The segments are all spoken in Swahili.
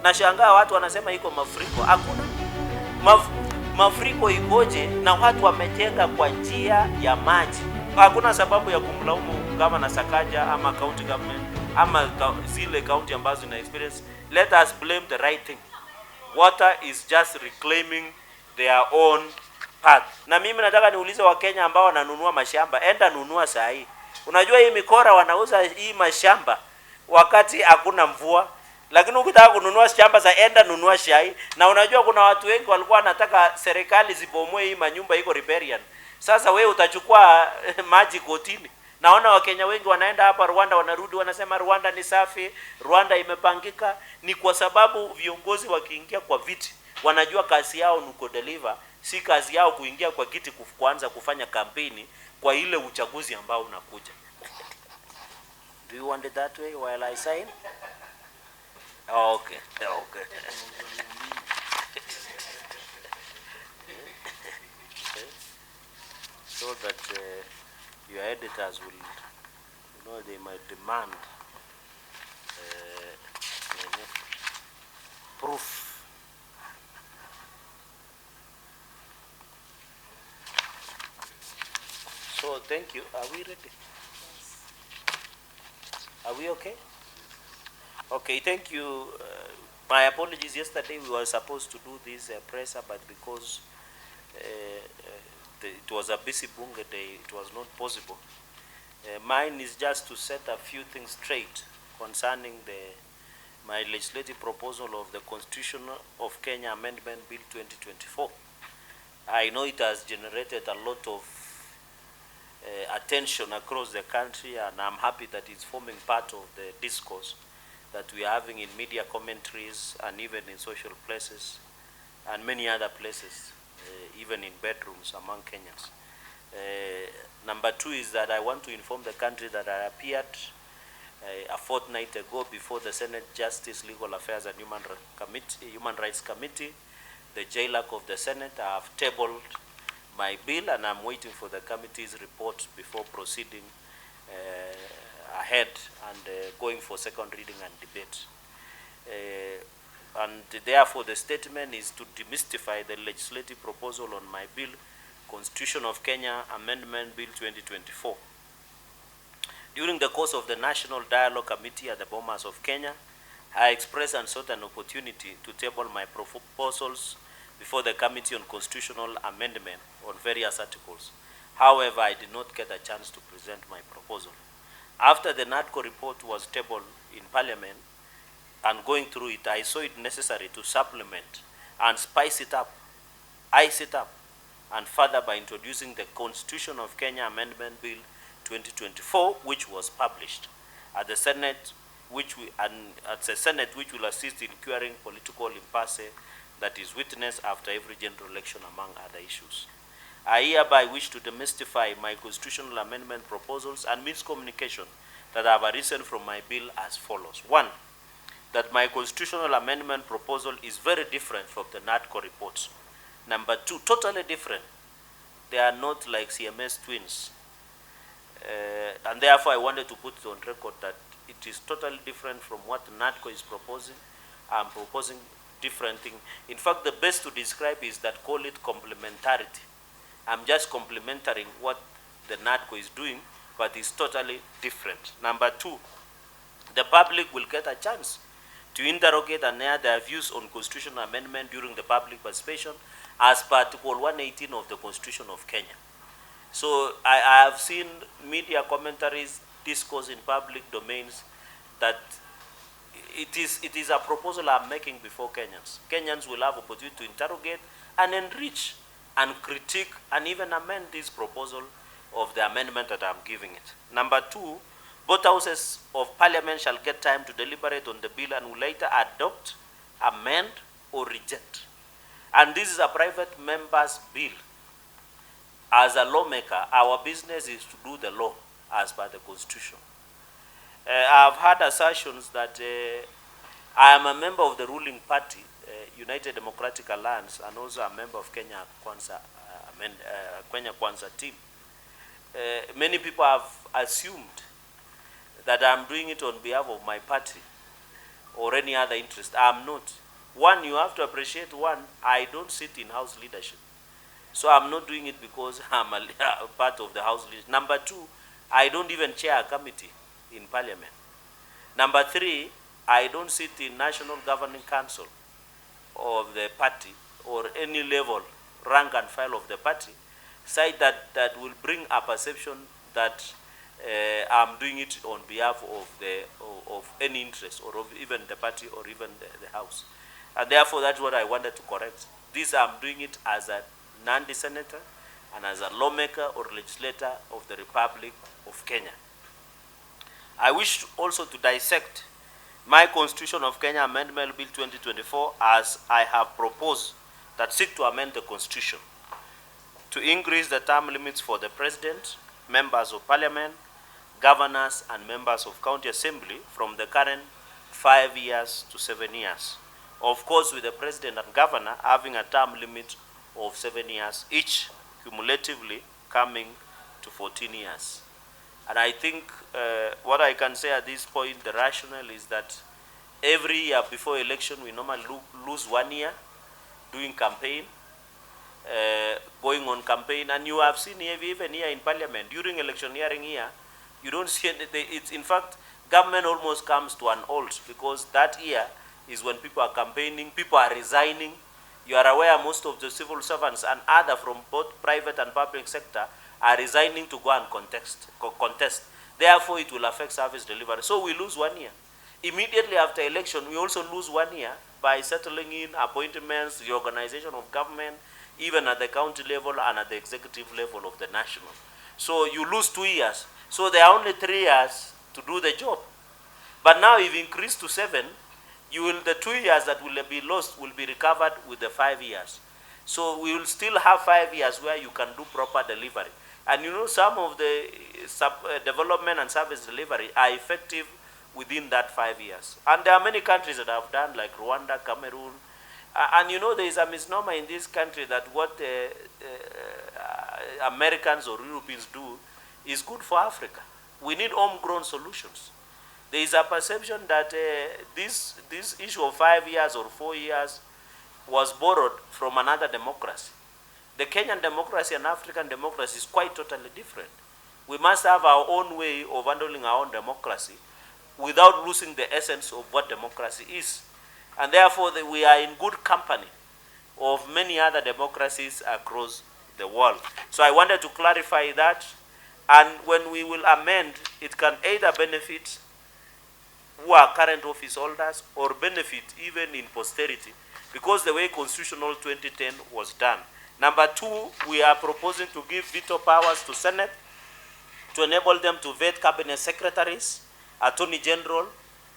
Nashangaa watu wanasema iko mafuriko. Hakuna. Mafuriko ikoje na watu wamejenga kwa njia ya maji? Hakuna sababu ya kumlaumu kama na Sakaja ama county government ama zile county ambazo zina experience. Let us blame the right thing. Water is just reclaiming their own path. Na mimi nataka niulize Wakenya ambao wananunua mashamba, enda nunua saa hii. Unajua hii mikora wanauza hii mashamba wakati hakuna mvua. Lakini ukitaka kununua shamba za enda nunua shai. Na unajua kuna watu wengi walikuwa wanataka serikali zibomoe hii manyumba iko riparian. Sasa wewe utachukua maji kotini. Naona Wakenya wengi wanaenda hapa Rwanda, wanarudi wanasema Rwanda ni safi, Rwanda imepangika. Ni kwa sababu viongozi wakiingia kwa viti wanajua kazi yao ni kudeliver, si kazi yao kuingia kwa kiti kuanza kufanya kampeni kwa ile uchaguzi ambao unakuja. Do you want it that way while I sign? Okay. So that your editors will, they might demand proof. So thank you. Are we ready? Are we okay? Okay, thank you. My apologies. Yesterday we were supposed to do this presser, but because it was a busy bunge day, it was not possible. Mine is just to set a few things straight concerning my legislative proposal of the Constitution of Kenya Amendment Bill 2024. I know it has generated a lot of attention across the country, and I'm happy that it's forming part of the discourse that we are having in media commentaries and even in social places and many other places, even in bedrooms among Kenyans. Number two is that I want to inform the country that I appeared a fortnight ago before the Senate Justice, Legal Affairs and Human Rights Committee, the JLAC of the Senate. I have tabled my bill and I'm waiting for the committee's report before proceeding ahead and going for second reading and debate. And therefore the statement is to demystify the legislative proposal on my bill, Constitution of Kenya Amendment Bill 2024. During the course of the National Dialogue Committee at the Bomas of Kenya, I expressed and sought an opportunity to table my proposals before the Committee on Constitutional Amendment on various articles. However, I did not get a chance to present my proposal. After the NADCO report was tabled in Parliament and going through it, I saw it necessary to supplement and spice it up, ice it up, and further by introducing the Constitution of Kenya Amendment Bill 2024, which was published at the Senate, which will assist in curing political impasse that is witnessed after every general election, among other issues. I hereby wish to demystify my constitutional amendment proposals and miscommunication that have arisen from my bill as follows. One, that my constitutional amendment proposal is very different from the NADCO reports. Number two, totally different. They are not like CMS twins. And therefore I wanted to put it on record that it is totally different from what NADCO is proposing. I'm proposing different thing. In fact, the best to describe is that call it complementarity. I'm just complementing what the NADCO is doing, but it's totally different. Number two, the public will get a chance to interrogate and air their views on constitutional amendment during the public participation as per Article 118 of the Constitution of Kenya. So I have seen media commentaries, discourse in public domains that it is a proposal I'm making before Kenyans. Kenyans will have opportunity to interrogate and enrich and critique and even amend this proposal of the amendment that I'm giving it. Number two, both houses of parliament shall get time to deliberate on the bill and will later adopt, amend, or reject. And this is a private member's bill. As a lawmaker, our business is to do the law as per the Constitution. I've had assertions that I am a member of the ruling party, United Democratic Alliance, and also a member of Kenya Kwanza team. Many people have assumed that I'm doing it on behalf of my party. or any other interest. I'm not. One, you have to appreciate, one, I don't sit in House leadership. So I'm not doing it because I'm a part of the House leadership. Number two, I don't even chair a committee in Parliament. Number three, I don't sit in National Governing Council of the party or any level, rank and file of the party, side that will bring a perception that I'm doing it on behalf of any interest or of even the party or even the House. And therefore, that's what I wanted to correct. This, I'm doing it as a Nandi Senator and as a lawmaker or legislator of the Republic of Kenya. I wish also to dissect my Constitution of Kenya Amendment Bill 2024 as I have proposed that seek to amend the Constitution to increase the term limits for the President, members of Parliament, governors, and members of County Assembly from the current 5 years to 7 years. Of course, with the President and Governor having a term limit of 7 years each, cumulatively coming to 14 years. And I think what I can say at this point, the rationale is that every year before election, we normally lose 1 year doing campaign, going on campaign. And you have seen even here in Parliament, during electioneering year, you don't see anything. It's, in fact, government almost comes to an halt because that year is when people are campaigning, people are resigning. You are aware most of the civil servants and other from both private and public sector are resigning to go and contest. Therefore, it will affect service delivery. So we lose 1 year. Immediately after election, we also lose 1 year by settling in appointments, the organization of government, even at the county level and at the executive level of the national. So you lose 2 years. So there are only 3 years to do the job. But now if increased to 7, the 2 years that will be lost will be recovered with the 5 years. So we will still have 5 years where you can do proper delivery. And you know, some of the development and service delivery are effective within that 5 years. And there are many countries that have done, like Rwanda, Cameroon. And you know, there is a misnomer in this country that what Americans or Europeans do is good for Africa. We need homegrown solutions. There is a perception that this issue of 5 years or 4 years was borrowed from another democracy. The Kenyan democracy and African democracy is quite totally different. We must have our own way of handling our own democracy without losing the essence of what democracy is. And therefore, we are in good company of many other democracies across the world. So I wanted to clarify that. And when we will amend, it can either benefit who are current office holders or benefit even in posterity, because the way Constitutional 2010 was done. Number two, we are proposing to give veto powers to Senate to enable them to vet cabinet secretaries, attorney general,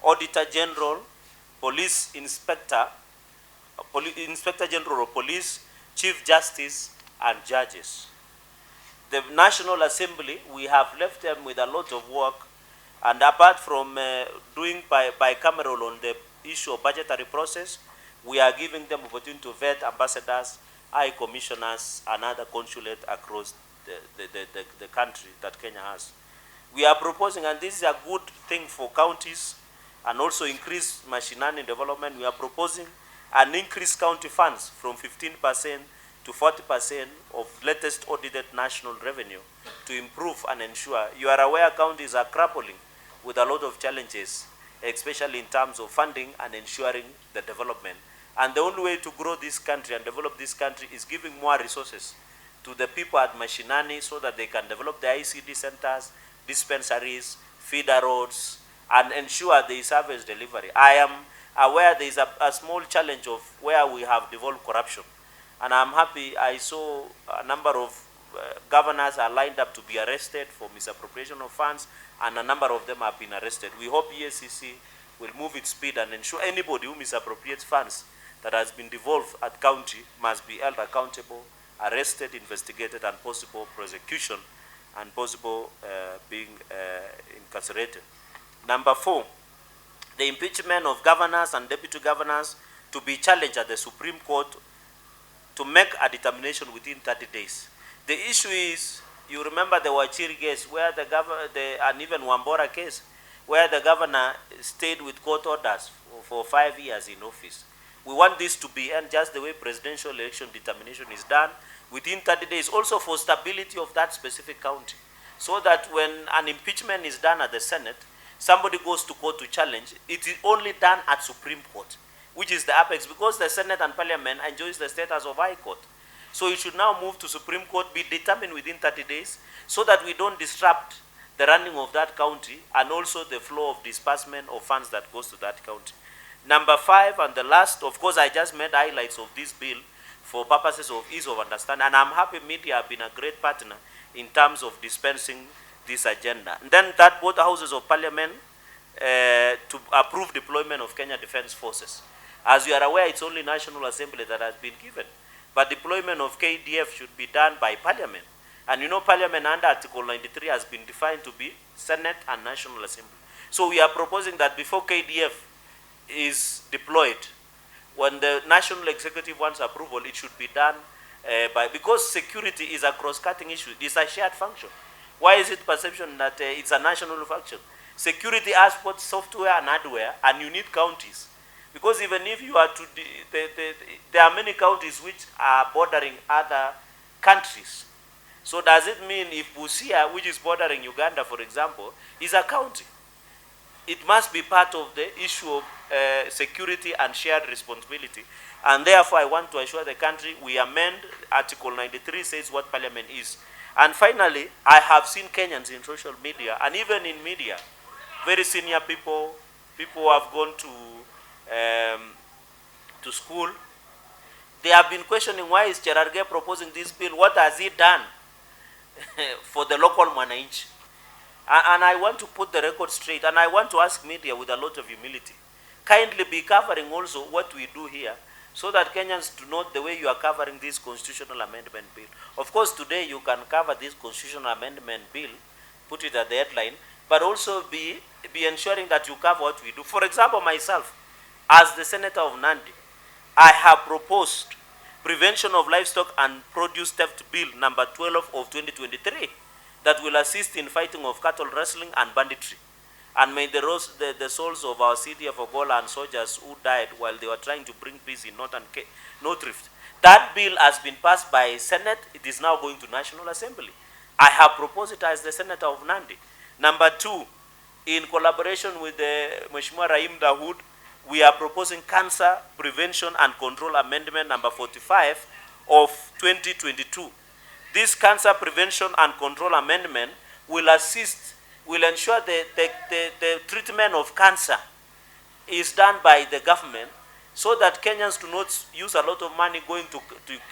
auditor general, police inspector, inspector general of police, chief justice, and judges. The National Assembly, we have left them with a lot of work, and apart from doing bicameral on the issue of budgetary process, we are giving them opportunity to vet ambassadors, high commissioners, and other consulates across the country that Kenya has. We are proposing, and this is a good thing for counties, and also increase machine learning development. We are proposing an increased county funds from 15% to 40% of latest audited national revenue to improve and ensure. You are aware counties are grappling with a lot of challenges, especially in terms of funding and ensuring the development. And the only way to grow this country and develop this country is giving more resources to the people at Mashinani so that they can develop the ICD centers, dispensaries, feeder roads, and ensure the service delivery. I am aware there is a small challenge of where we have devolved corruption. And I'm happy I saw a number of governors are lined up to be arrested for misappropriation of funds, and a number of them have been arrested. We hope EACC will move its speed and ensure anybody who misappropriates funds that has been devolved at county must be held accountable, arrested, investigated, and possible prosecution, and possible being incarcerated. Number four, the impeachment of governors and deputy governors to be challenged at the Supreme Court to make a determination within 30 days. The issue is, you remember the Wachiri case where and even Wambora case, where the governor stayed with court orders for 5 years in office. We want this to be and just the way presidential election determination is done within 30 days, also for stability of that specific county, so that when an impeachment is done at the Senate, somebody goes to court to challenge, it is only done at Supreme Court, which is the apex, because the Senate and Parliament enjoys the status of High Court. So it should now move to Supreme Court, be determined within 30 days, so that we don't disrupt the running of that county and also the flow of disbursement of funds that goes to that county. Number 5, and the last, of course, I just made highlights of this bill for purposes of ease of understanding, and I'm happy media have been a great partner in terms of dispensing this agenda. And then that both houses of Parliament to approve deployment of Kenya Defence Forces. As you are aware, it's only National Assembly that has been given, but deployment of KDF should be done by Parliament. And you know, Parliament under Article 93 has been defined to be Senate and National Assembly. So we are proposing that before KDF is deployed, when the National Executive wants approval, it should be done because security is a cross-cutting issue. It is a shared function. Why is it perception that it's a national function? Security has both software and hardware, and you need counties. Because even if you are to, there are many counties which are bordering other countries. So does it mean if Busia, which is bordering Uganda, for example, is a county? It must be part of the issue of security and shared responsibility. And therefore, I want to assure the country we amend Article 93 says what Parliament is. And finally, I have seen Kenyans in social media, and even in media, very senior people who have gone to school, they have been questioning, why is Cherargei proposing this bill? What has he done for the local Mwananchi? And I want to put the record straight, and I want to ask media with a lot of humility, kindly be covering also what we do here, so that Kenyans do note the way you are covering this constitutional amendment bill. Of course, today you can cover this constitutional amendment bill, put it at the headline, but also be ensuring that you cover what we do. For example, myself, as the Senator of Nandi, I have proposed Prevention of Livestock and Produce Theft Bill number 12 of 2023 that will assist in fighting of cattle rustling and banditry. And may the souls of our CDF Ogola and soldiers who died while they were trying to bring peace in North Rift. That bill has been passed by Senate. It is now going to National Assembly. I have proposed it as the Senator of Nandi. Number 2, in collaboration with the Mheshimiwa Rahim Dawood, we are proposing Cancer Prevention and Control Amendment number 45 of 2022. This Cancer Prevention and Control Amendment will ensure the treatment of cancer is done by the government, so that Kenyans do not use a lot of money going to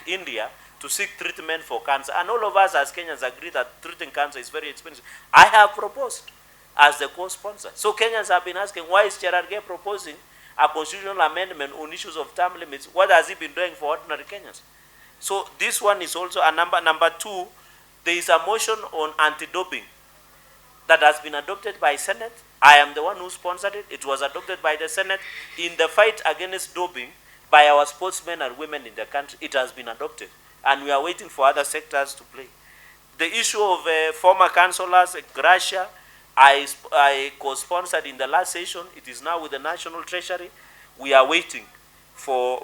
India to seek treatment for cancer. And all of us as Kenyans agree that treating cancer is very expensive. I have proposed as the co-sponsor. So Kenyans have been asking, why is Cherargei proposing a constitutional amendment on issues of term limits? What has he been doing for ordinary Kenyans? So this one is also a number 2. There is a motion on anti-doping that has been adopted by Senate. I am the one who sponsored it. It was adopted by the Senate. In the fight against doping by our sportsmen and women in the country, it has been adopted. And we are waiting for other sectors to play. The issue of former councillors, Gracia, I co-sponsored in the last session. It is now with the National Treasury. We are waiting for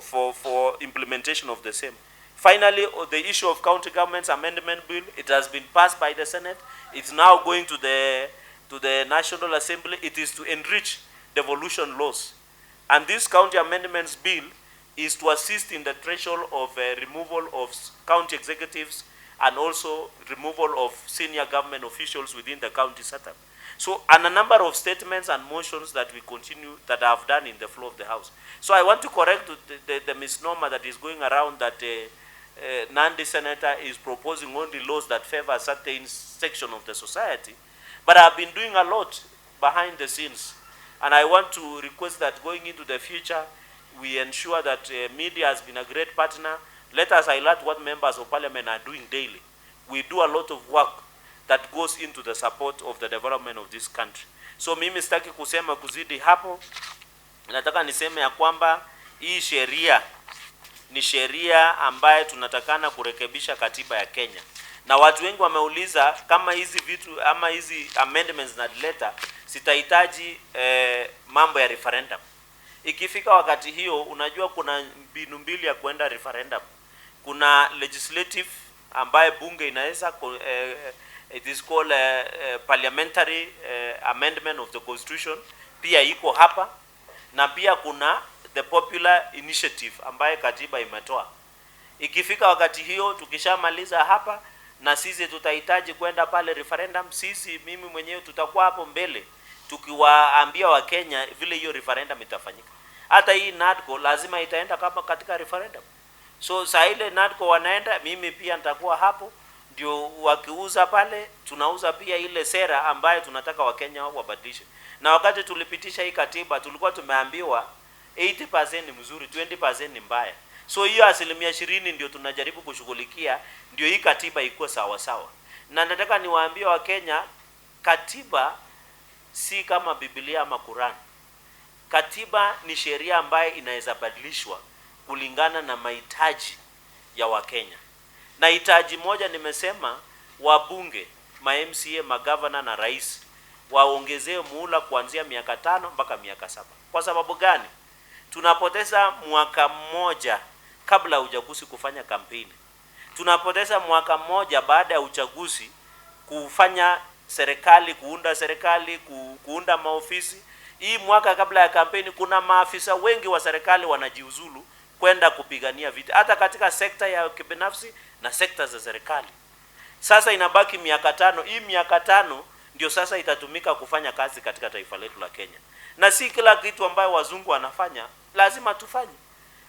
implementation of the same. Finally, the issue of County Governments Amendment Bill, it has been passed by the Senate. It's now going to the National Assembly. It is to enrich devolution laws. And this County Amendments Bill is to assist in the threshold of removal of county executives and also removal of senior government officials within the county setup. So, and a number of statements and motions that we continue, that I have done in the floor of the House. So I want to correct the misnomer that is going around that Nandi Senator is proposing only laws that favor a certain section of the society. But I've been doing a lot behind the scenes. And I want to request that going into the future, we ensure that media has been a great partner. Let us highlight what members of Parliament are doing daily. We do a lot of work that goes into the support of the development of this country. So mimi sitaki kusema kuzidi hapo. Nataka niseme ya kwamba hii sheria ni sheria ambaye tunatakana kurekebisha katiba ya Kenya. Na watu wengi wameuliza kama hizi vitu ama hizi amendments na leta sitahitaji mambo ya referendum. Ikifika wakati hiyo, unajua kuna mbinu mbili ya kuenda referendum. Kuna legislative ambaye bunge inaweza it is called parliamentary amendment of the constitution, pia iko hapa, na pia kuna the popular initiative ambaye katiba imetoa. Ikifika wakati hiyo, tukishamaliza hapa na sisi tutahitaji kwenda pale referendum, sisi mimi mwenyewe tutakuwa hapo mbele tukiwaambia Wakenya vile hiyo referendum itafanyika. Hata hii NADCO lazima itaenda kama katika referendum. So saa ile NADCO wanaenda, mimi pia nitakuwa hapo, ndio wakiuza pale, tunauza pia ile sera ambayo tunataka Wakenya wabadilishe. Na wakati tulipitisha hii katiba, tulikuwa tumeambiwa 80% ni mzuri, 20% ni mbaya. So hiyo 20% ndio tunajaribu kushughulikia, ndio hii katiba ikuwe sawa sawa. Na nataka niwaambie Wakenya, katiba si kama Biblia ama Quran. Katiba ni sheria ambayo inaweza badilishwa kulingana na mahitaji ya Wakenya. Na hitaji moja nimesema, wabunge, ma-MCA, magavana na rais waongezee muhula kuanzia miaka 5 mpaka miaka 7. Kwa sababu gani? Tunapoteza mwaka mmoja kabla ya uchaguzi kufanya kampeni. Tunapoteza mwaka mmoja baada ya uchaguzi kufanya serikali, kuunda serikali, kuunda maofisi. Hii mwaka kabla ya kampeni kuna maafisa wengi wa serikali wanajiuzulu kwenda kupigania vita, hata katika sekta ya kibinafsi na sekta za serikali. Sasa inabaki miaka 5. Hii miaka 5 ndio sasa itatumika kufanya kazi katika taifa letu la Kenya. Na si kila kitu ambayo wazungu wanafanya lazima tufanye.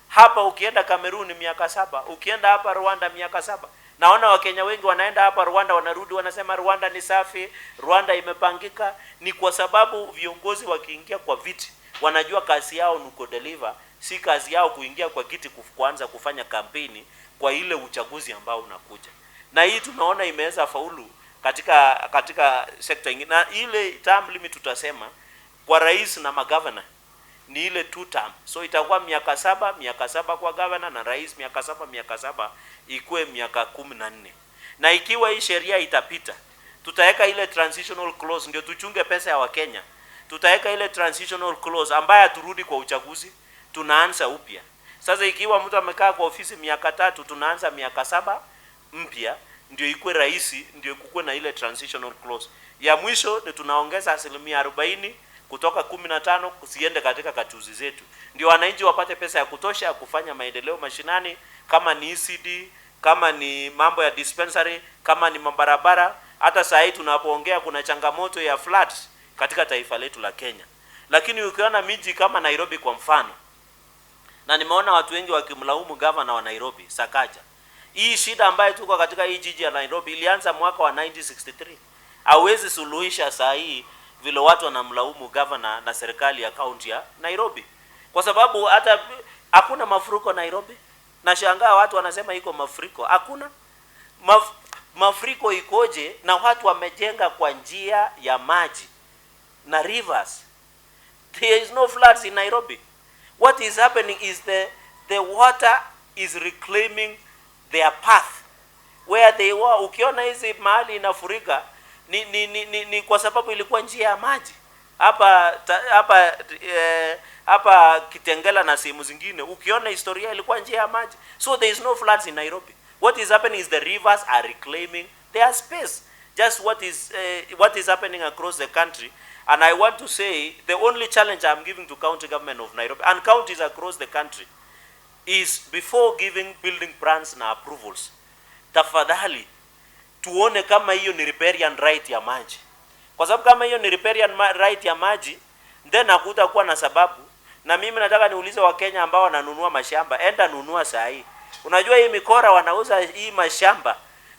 Hapa ukienda Kameruni miaka 7, ukienda hapa Rwanda miaka 7. Naona Wakenya wengi wanaenda hapa Rwanda, wanarudi wanasema Rwanda ni safi, Rwanda imepangika. Ni kwa sababu viongozi wakiingia kwa viti wanajua kazi yao ni kudeliver, si kazi yao kuingia kwa kiti kuanza kufanya kampeni kwa ile uchaguzi ambao unakuja. Na hii tunaona imeweza faulu katika sekta nyingine. Na ile term limit tutasema kwa rais na magavana ni ile 2 term. So itakuwa miaka 7 kwa governor na rais miaka 7 ikuwe miaka 14. Na ikiwa hii sheria itapita, tutaweka ile transitional clause, ndio tuchunge pesa ya Wakenya. Tutaweka ile transitional clause ambayo turudi kwa uchaguzi, tunaanza upya. Sasa ikiwa mtu amekaa kwa ofisi miaka 3, tunaanza miaka 7 mpya, ndio ikuwe rais, ndio kukue na ile transitional clause. Ya mwisho ni tunaongeza 40% kutoka 15 kusiende katika katuzi zetu. Ndio wananchi wapate pesa ya kutosha ya kufanya maendeleo mashinani, kama ni ECD, kama ni mambo ya dispensary, kama ni mabarabara. Hata saa hii tunapoongea kuna changamoto ya floods katika taifa letu la Kenya. Lakini ukiona miji kama Nairobi kwa mfano, na nimeona watu wengi wakimlaumu governor wa Nairobi, Sakaja. Hii shida ambayo tuko katika hii jiji ya Nairobi ilianza mwaka wa 1963. Hauwezi suluhisha saa hii vile watu wanamlaumu governor na serikali ya county ya Nairobi. Kwa sababu hata hakuna mafuriko Nairobi. Nashangaa watu wanasema iko mafuriko. Hakuna. Mafuriko ikoje na watu wamejenga kwa njia ya maji na rivers? There is no floods in Nairobi. What is happening is the water is reclaiming their path where they were. Ukiona hizi mahali inafurika ni kwa sababu ilikuwa njia ya maji. Hapa Kitengela na sehemu zingine ukiona historia ilikuwa njia ya maji. So there is no floods in Nairobi. What is happening is the rivers are reclaiming their space. Just what is happening across the country. And I want to say the only challenge I'm giving to county government of Nairobi and counties across the country is before giving building plans na approvals, tafadhali tuone kama hiyo ni riparian right ya maji. Kwa sababu kama hiyo ni riparian right ya maji, then hakutakuwa na sababu. Na mimi nataka niulize Wakenya ambao wananunua mashamba, enda nunua saa hii. Unajua hii mikora wanauza hii mashamba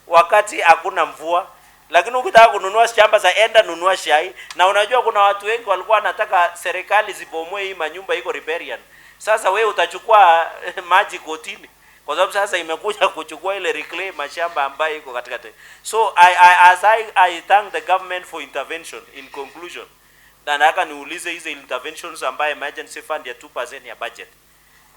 wakati hakuna mvua. Lakini ukitaka kununua shamba za enda nunua shai. Na unajua kuna watu wengi walikuwa wanataka serikali zibomoe hii manyumba iko riparian. Sasa wewe utachukua maji kotini. Kwa sababu sasa imekuja kuchukua ile reclaim mashamba ambayo iko katika. So I thank the government for intervention in conclusion. Na nataka niulize hizo interventions ambayo emergency fund ya 2% ya budget.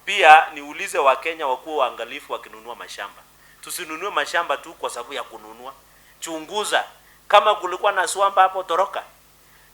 Pia niulize Wakenya wakuwe waangalifu wakinunua mashamba. Tusinunue mashamba tu kwa sababu ya kununua. Chunguza kama kulikuwa na swamba hapo, toroka.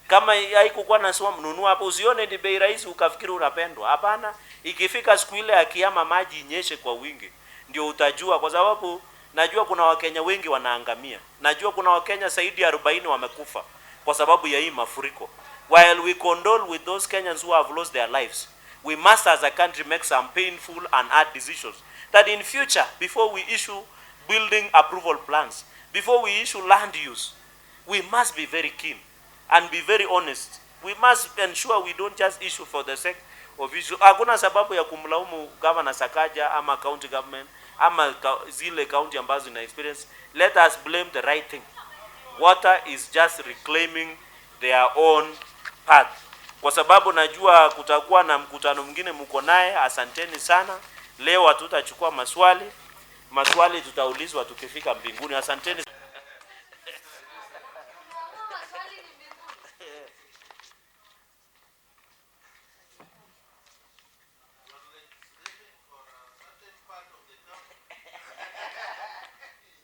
Kama haikukuwa na swam, nunua hapo. Usione ni bei rahisi ukafikiri unapendwa. Hapana, ikifika siku ile ya kiyama maji inyeshe kwa wingi, ndio utajua, kwa sababu najua kuna Wakenya wengi wanaangamia. Najua kuna Wakenya zaidi ya 40 wamekufa kwa sababu ya hii mafuriko. While we condole with those Kenyans who have lost their lives, we must as a country make some painful and hard decisions that in future, before we issue building approval plans, before we issue land use, we must be very keen and be very honest. We must ensure we don't just issue for the sake of issue. Hakuna sababu ya kumlaumu Governor Sakaja ama county government ama zile county ambazo ina experience. Let us blame the right thing. Water is just reclaiming their own path. Kwa sababu najua kutakuwa na mkutano mwingine mko naye. Asanteni sana. Leo hatutachukua maswali. Maswali tutaulizwa tukifika mbinguni. Asanteni.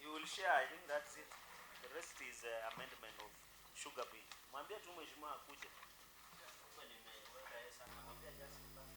You will share, I think that's it. The rest is amendment of sugar bill. Mwambie tu mheshimiwa akuje.